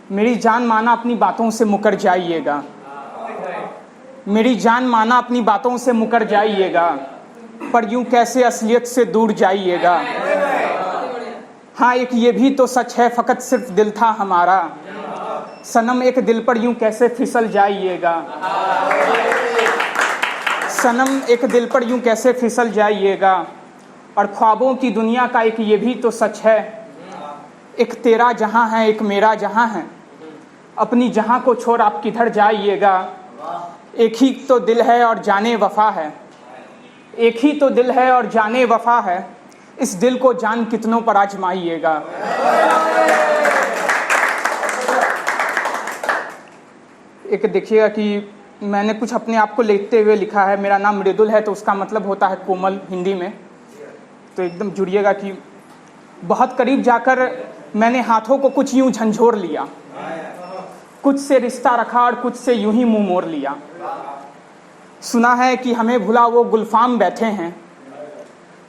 मेरी जान माना अपनी बातों से मुकर जाइएगा, मेरी जान माना अपनी बातों से मुकर जाइएगा, पर यूं कैसे असलियत से दूर जाइएगा। हाँ एक ये भी तो सच है फ़कत सिर्फ दिल था हमारा, सनम एक दिल पर यूं कैसे फिसल जाइएगा। सनम एक दिल पर यूं कैसे फिसल जाइएगा। और ख्वाबों की दुनिया का एक ये भी तो सच है, एक तेरा जहां है एक मेरा जहां है, अपनी जहां को छोड़ आप किधर जाइएगा। एक ही तो दिल है और जाने वफा है, एक ही तो दिल है और जाने वफा है, इस दिल को जान कितनों पर आजमाइएगा। एक देखिएगा कि मैंने कुछ अपने आप को लेते हुए लिखा है। मेरा नाम मृदुल है तो उसका मतलब होता है कोमल हिंदी में, तो एकदम जुड़िएगा कि बहुत करीब जाकर मैंने हाथों को कुछ यूं झंझोर लिया, कुछ से रिश्ता रखा और कुछ से यूं ही मुंह मोड़ लिया। सुना है कि हमें भुला वो गुलफाम बैठे हैं,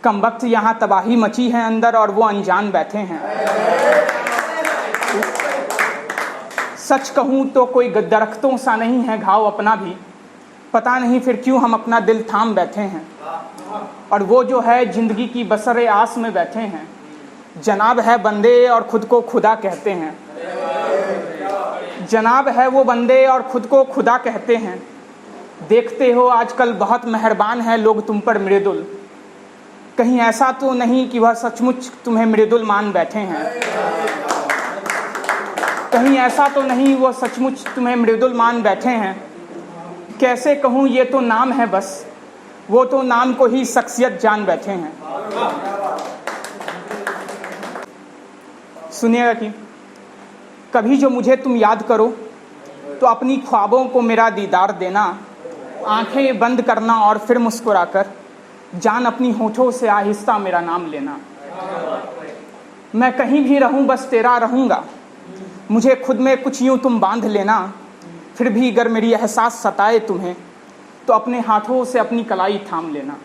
कम वक्त यहाँ तबाही मची है अंदर और वो अनजान बैठे हैं। सच कहूँ तो कोई दरख्तों सा नहीं है घाव अपना भी, पता नहीं फिर क्यों हम अपना दिल थाम बैठे हैं। और वो जो है जिंदगी की बसरे आस में बैठे हैं, जनाब है बंदे और खुद को खुदा कहते हैं। जनाब है वो बंदे और खुद को खुदा कहते हैं। देखते हो आजकल बहुत मेहरबान है लोग तुम पर मृदुल, कहीं ऐसा तो नहीं कि वह सचमुच तुम्हें मृदुल मान बैठे हैं। कहीं ऐसा तो नहीं वो सचमुच तुम्हें मृदुल मान बैठे हैं। कैसे कहूँ ये तो नाम है बस, वो तो नाम को ही शख्सियत जान बैठे हैं। सुनिएगा कि कभी जो मुझे तुम याद करो तो अपनी ख्वाबों को मेरा दीदार देना, आंखें बंद करना और फिर मुस्कुराकर जान अपनी होठों से आहिस्ता मेरा नाम लेना। मैं कहीं भी रहूं बस तेरा रहूंगा, मुझे खुद में कुछ यूं तुम बांध लेना। फिर भी अगर मेरी एहसास सताए तुम्हें तो अपने हाथों से अपनी कलाई थाम लेना।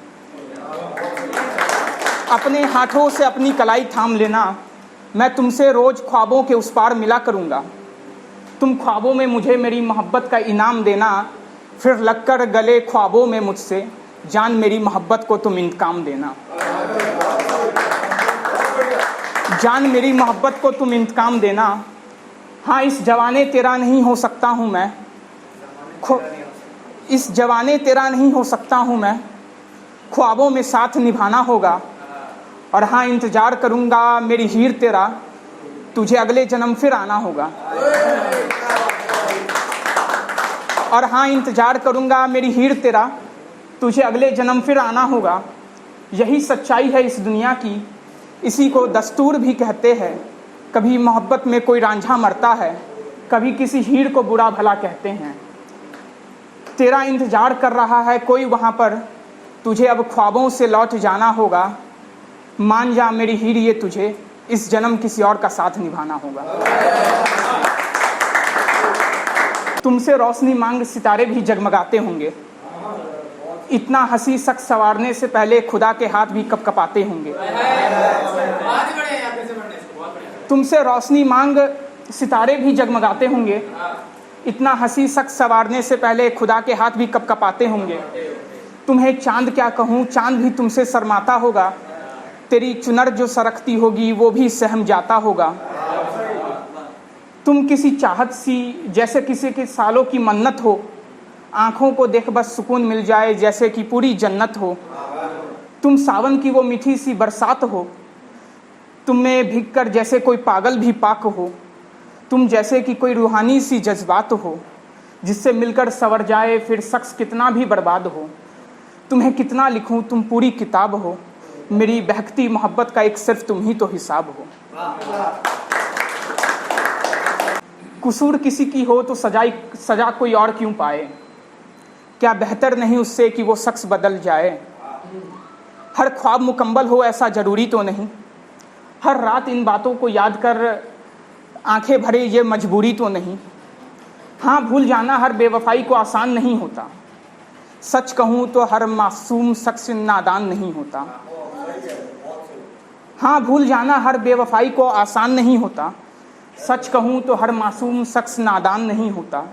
अपने हाथों से अपनी कलाई थाम लेना। मैं तुमसे रोज ख्वाबों के उस पार मिला करूंगा, तुम ख्वाबों में मुझे मेरी मोहब्बत का इनाम देना। फिर लगकर गले ख्वाबों में मुझसे जान मेरी मोहब्बत को तुम इंतकाम देना। जान मेरी मोहब्बत को तुम इंतकाम देना। हाँ इस जवाने तेरा नहीं हो सकता हूँ मैं, इस जवाने तेरा नहीं हो सकता हूँ मैं, ख्वाबों में साथ निभाना होगा। और हाँ इंतजार करूँगा मेरी हीर तेरा, तुझे अगले जन्म फिर आना होगा। और हाँ इंतजार करूँगा मेरी हीर तेरा, तुझे अगले जन्म फिर आना होगा। यही सच्चाई है इस दुनिया की, इसी को दस्तूर भी कहते हैं। कभी मोहब्बत में कोई रांझा मरता है, कभी किसी हीर को बुरा भला कहते हैं। तेरा इंतजार कर रहा है कोई वहाँ पर, तुझे अब ख्वाबों से लौट जाना होगा। मान जा मेरी हीर ये तुझे इस जन्म किसी और का साथ निभाना होगा। तुमसे रोशनी मांग सितारे भी जगमगाते होंगे, इतना हंसी शख्स संवारने से पहले खुदा के हाथ भी कपकपाते होंगे। तुमसे रोशनी मांग सितारे भी जगमगाते होंगे, इतना हंसी शख्स संवारने से पहले खुदा के हाथ भी कपकपाते होंगे। तुम्हें चांद क्या कहूँ, चांद भी तुमसे शर्माता होगा। तेरी चुनर जो सरकती होगी वो भी सहम जाता होगा। तुम किसी चाहत सी जैसे किसी के सालों की मन्नत हो, आँखों को देख बस सुकून मिल जाए जैसे कि पूरी जन्नत हो। तुम सावन की वो मीठी सी बरसात हो, तुम में भीग कर जैसे कोई पागल भी पाक हो। तुम जैसे कि कोई रूहानी सी जज्बात हो, जिससे मिलकर संवर जाए फिर शख्स कितना भी बर्बाद हो। तुम्हें कितना लिखूं तुम पूरी किताब हो, मेरी बहकती मोहब्बत का एक सिर्फ तुम ही तो हिसाब हो। कसूर किसी की हो तो सजा कोई और क्यों पाए, क्या बेहतर नहीं उससे कि वो शख्स बदल जाए। हर ख्वाब मुकम्मल हो ऐसा ज़रूरी तो नहीं, हर रात इन बातों को याद कर आंखें भरे ये मजबूरी तो नहीं। हाँ भूल जाना हर बेवफाई को आसान नहीं होता, सच कहूँ तो हर मासूम शख्स नादान नहीं होता। हाँ भूल जाना हर बेवफाई को आसान नहीं होता, सच कहूँ तो हर मासूम शख्स नादान नहीं होता।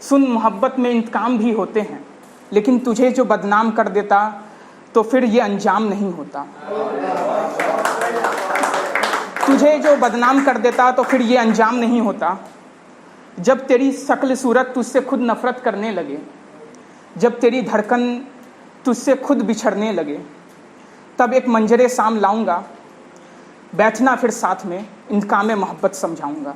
सुन, मोहब्बत में इंतकाम भी होते हैं, लेकिन तुझे जो बदनाम कर देता तो फिर ये अंजाम नहीं होता। तुझे जो बदनाम कर देता तो फिर ये अंजाम नहीं होता। जब तेरी शक्ल सूरत तुझसे खुद नफरत करने लगे, जब तेरी धड़कन तुझसे खुद बिछड़ने लगे, तब एक मंजरे शाम लाऊंगा, बैठना फिर साथ में, इंतकाम मोहब्बत समझाऊंगा।